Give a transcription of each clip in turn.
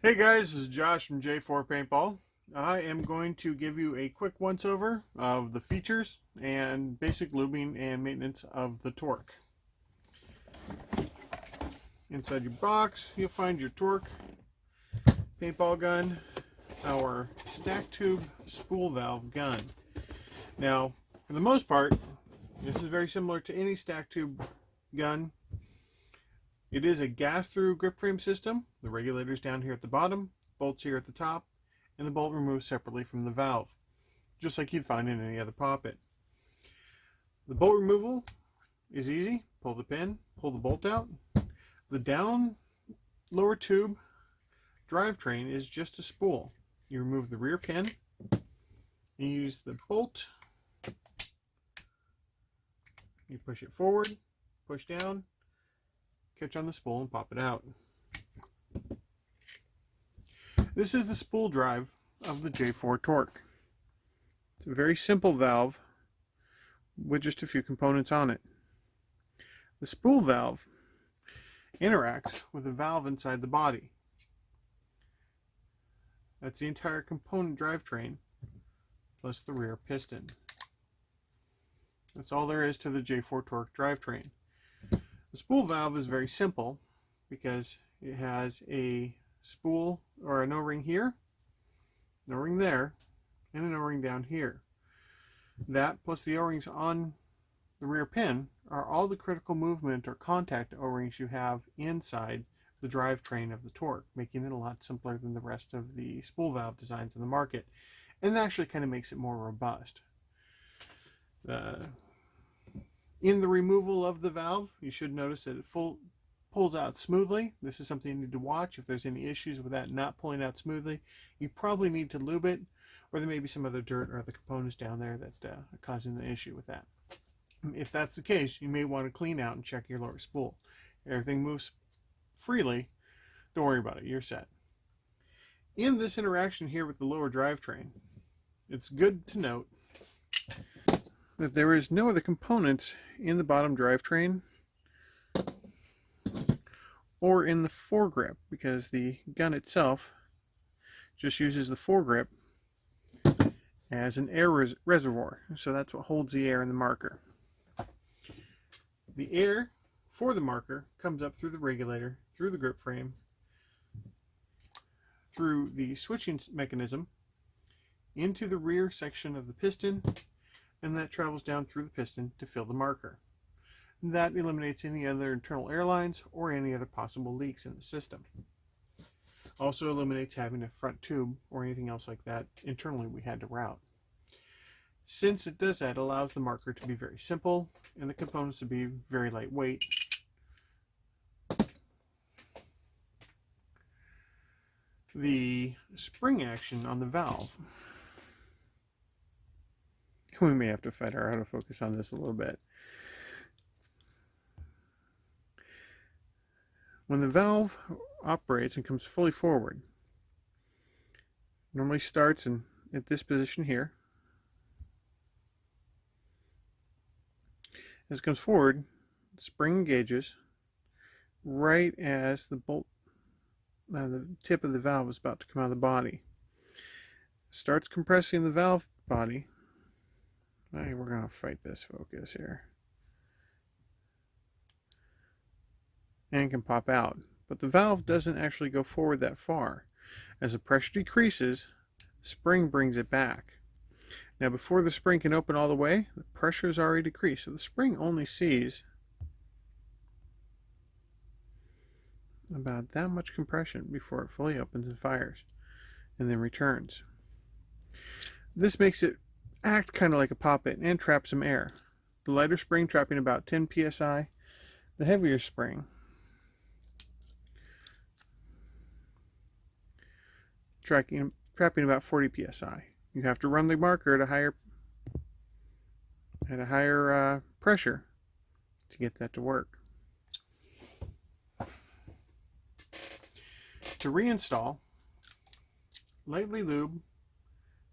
Hey guys, this is Josh from J4 Paintball. I am going to give you a quick once-over of the features and basic lubing and maintenance of the torque. Inside your box, you'll find your torque, paintball gun, our Stacked Tube Spool valve gun. Now, for the most part, this is very similar to any Stacked Tube gun. It is a gas-through grip frame system. The regulator's down here at the bottom, bolts here at the top, and the bolt removes separately from the valve, just like you'd find in any other poppet. The bolt removal is easy. Pull the pin, pull the bolt out. The down lower tube drivetrain is just a spool. You remove the rear pin, you use the bolt, you push it forward, push down, catch on the spool and pop it out. This is the spool drive of the J4 torque. It's a very simple valve with just a few components on it. The spool valve interacts with the valve inside the body. That's the entire component drivetrain plus the rear piston. That's all there is to the J4 torque drivetrain. The spool valve is very simple because it has a spool or an O-ring here, an O-ring there, and an O-ring down here. That plus the O-rings on the rear pin are all the critical movement or contact O-rings you have inside the drivetrain of the torque, making it a lot simpler than the rest of the spool valve designs in the market, and that actually kind of makes it more robust. In the removal of the valve, you should notice that it pulls out smoothly. This is something you need to watch. If there's any issues with that not pulling out smoothly, you probably need to lube it, or there may be some other dirt or other components down there that are causing the issue with that. If that's the case, you may want to clean out and check your lower spool. Everything moves freely. Don't worry about it. You're set. In this interaction here with the lower drivetrain, it's good to note that there is no other components in the bottom drivetrain or in the foregrip, because the gun itself just uses the foregrip as an air reservoir. So that's what holds the air in the marker. The air for the marker comes up through the regulator, through the grip frame, through the switching mechanism, into the rear section of the piston, and that travels down through the piston to fill the marker. That eliminates any other internal air lines or any other possible leaks in the system. Also eliminates having a front tube or anything else like that internally we had to route. Since it does that, it allows the marker to be very simple and the components to be very lightweight. The spring action on the valve. We may have to fight our autofocus on this a little bit. When the valve operates and comes fully forward, it normally starts at this position here. As it comes forward, the spring engages right as the bolt, the tip of the valve is about to come out of the body. It starts compressing the valve body. Right, we're going to fight this focus here. And can pop out. But the valve doesn't actually go forward that far. As the pressure decreases, the spring brings it back. Now before the spring can open all the way, the pressure is already decreased. So the spring only sees about that much compression before it fully opens and fires, and then returns. This makes it act kind of like a poppet and trap some air. The lighter spring trapping about 10 psi, the heavier spring trapping about 40 psi. You have to run the marker at a higher pressure to get that to work. To reinstall, lightly lube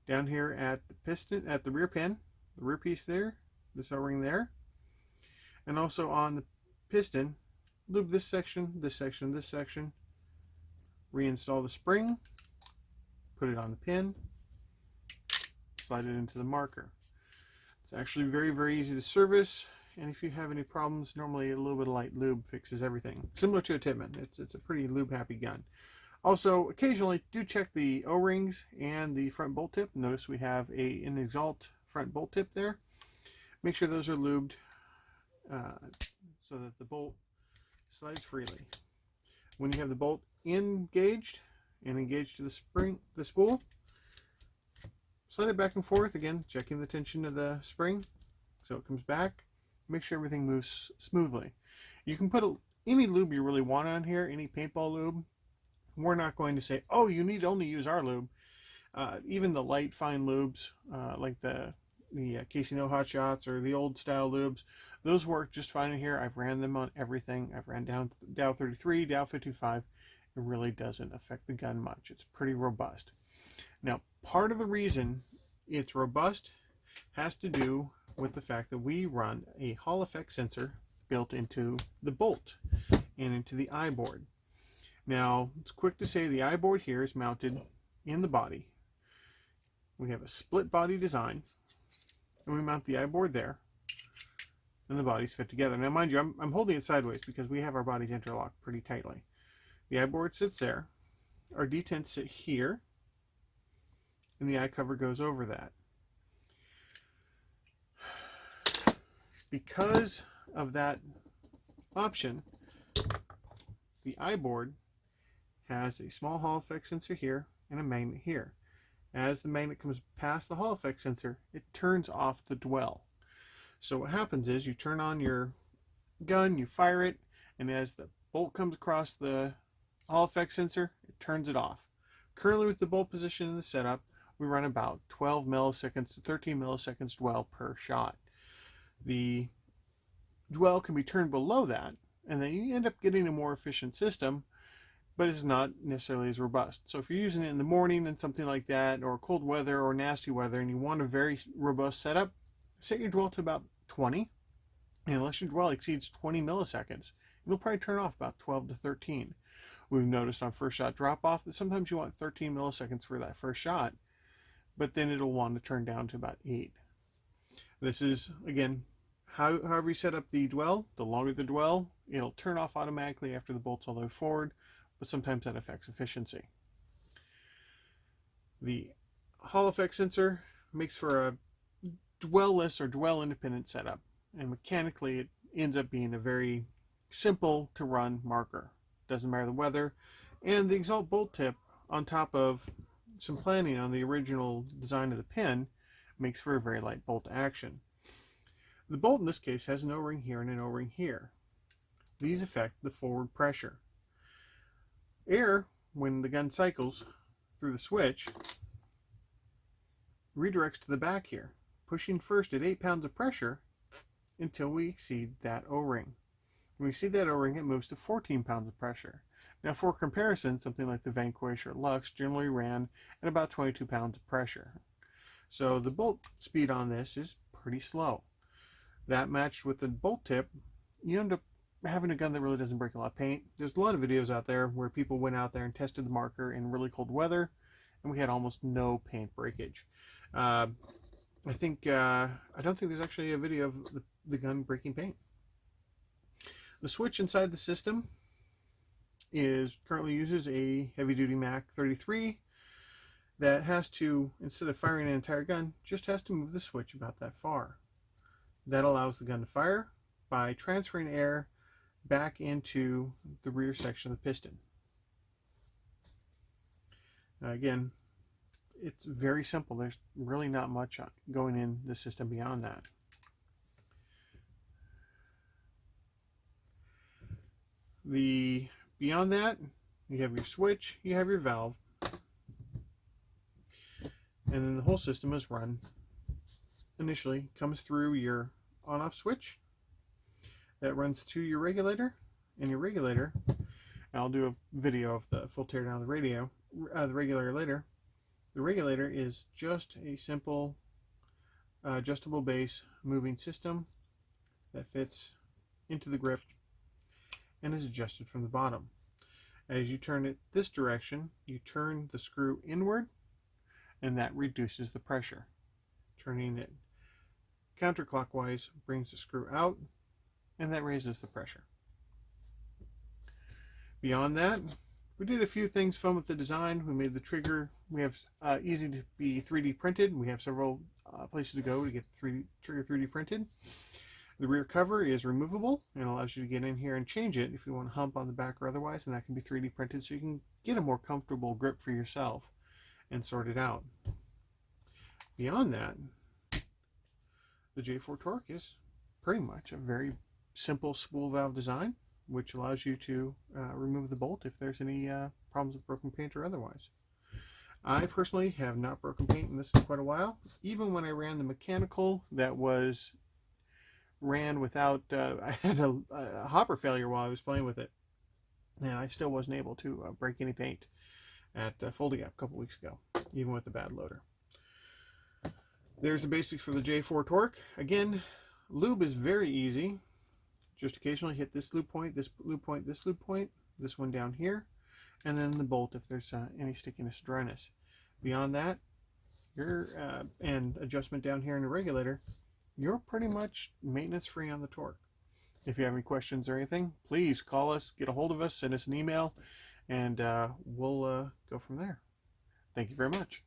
down here at the piston, at the rear pin, the rear piece there, this O-ring there, and also on the piston, lube this section, this section, this section, reinstall the spring, put it on the pin, slide it into the marker. It's actually very, very easy to service, and if you have any problems, normally a little bit of light lube fixes everything. Similar to a Tippmann, it's a pretty lube-happy gun. Also, occasionally do check the O-rings and the front bolt tip. Notice we have an Exalt front bolt tip there. Make sure those are lubed so that the bolt slides freely. When you have the bolt engaged and engaged to the spool, slide it back and forth, again checking the tension of the spring so it comes back. Make sure everything moves smoothly. You can put any lube you really want on here, any paintball lube. We're not going to say, oh, you need to only use our lube. Even the light fine lubes like the Casey No Hot Shots or the old style lubes, those work just fine in here. I've ran them on everything. I've ran Dow 33, Dow 55. It really doesn't affect the gun much. It's pretty robust. Now, part of the reason it's robust has to do with the fact that we run a Hall effect sensor built into the bolt and into the eye board. Now, it's quick to say the eye board here is mounted in the body. We have a split body design, and we mount the eye board there, and the bodies fit together. Now, mind you, I'm holding it sideways because we have our bodies interlocked pretty tightly. The eye board sits there, our detents sit here, and the eye cover goes over that. Because of that option, the eye board has a small Hall effect sensor here and a magnet here. As the magnet comes past the Hall effect sensor, it turns off the dwell. So what happens is you turn on your gun, you fire it, and as the bolt comes across the Hall effect sensor, it turns it off. Currently with the bolt position in the setup, we run about 12 milliseconds to 13 milliseconds dwell per shot. The dwell can be turned below that, and then you end up getting a more efficient system, but it's not necessarily as robust. So if you're using it in the morning and something like that, or cold weather or nasty weather, and you want a very robust setup, set your dwell to about 20, and unless your dwell exceeds 20 milliseconds, it'll probably turn off about 12 to 13. We've noticed on first shot drop off that sometimes you want 13 milliseconds for that first shot, but then it'll want to turn down to about 8. This is, again, however you set up the dwell. The longer the dwell, it'll turn off automatically after the bolt's all the way forward, but sometimes that affects efficiency. The Hall effect sensor makes for a dwell-less or dwell-independent setup, and mechanically it ends up being a very simple to run marker. Doesn't matter the weather, and the Exalt bolt tip on top of some planning on the original design of the pin makes for a very light bolt action. The bolt in this case has an O-ring here and an O-ring here. These affect the forward pressure. Air, when the gun cycles through the switch, redirects to the back here, pushing first at 8 pounds of pressure until we exceed that O-ring. When we exceed that O-ring, it moves to 14 pounds of pressure. Now, for comparison, something like the Vanquish or Lux generally ran at about 22 pounds of pressure. So the bolt speed on this is pretty slow. That matched with the bolt tip, you end up having a gun that really doesn't break a lot of paint. There's a lot of videos out there where people went out there and tested the marker in really cold weather, and we had almost no paint breakage. I don't think there's actually a video of the gun breaking paint. The switch inside the system currently uses a heavy-duty Mac 33 that has to, instead of firing an entire gun, just has to move the switch about that far. That allows the gun to fire by transferring air back into the rear section of the piston. Now again, it's very simple. There's really not much going in the system beyond that. Beyond that, you have your switch, you have your valve, and then the whole system is run. Initially comes through your on-off switch that runs to your regulator, and your regulator, and I'll do a video of the full teardown of the regulator later. The regulator is just a simple adjustable base moving system that fits into the grip and is adjusted from the bottom. As you turn it this direction, you turn the screw inward, and that reduces the pressure. Turning it counterclockwise brings the screw out, and that raises the pressure. Beyond that, we did a few things fun with the design. We made the trigger, we have easy to be 3D printed. We have several places to go to get the trigger 3D printed. The rear cover is removable and allows you to get in here and change it if you want a hump on the back or otherwise, and that can be 3D printed so you can get a more comfortable grip for yourself and sort it out. Beyond that, the J4 Torque is pretty much a very simple spool valve design, which allows you to remove the bolt if there's any problems with broken paint or otherwise. I personally have not broken paint in this in quite a while. Even when I ran the mechanical that ran without, I had a hopper failure while I was playing with it, and I still wasn't able to break any paint at Folding Gap a couple weeks ago, even with the bad loader. There's the basics for the J4 Torque. Again, lube is very easy. Just occasionally hit this lube point, this lube point, this lube point, this one down here, and then the bolt if there's any stickiness or dryness. Beyond that, and adjustment down here in the regulator, you're pretty much maintenance free on the Torque. If you have any questions or anything, please call us, get a hold of us, send us an email, and we'll go from there. Thank you very much.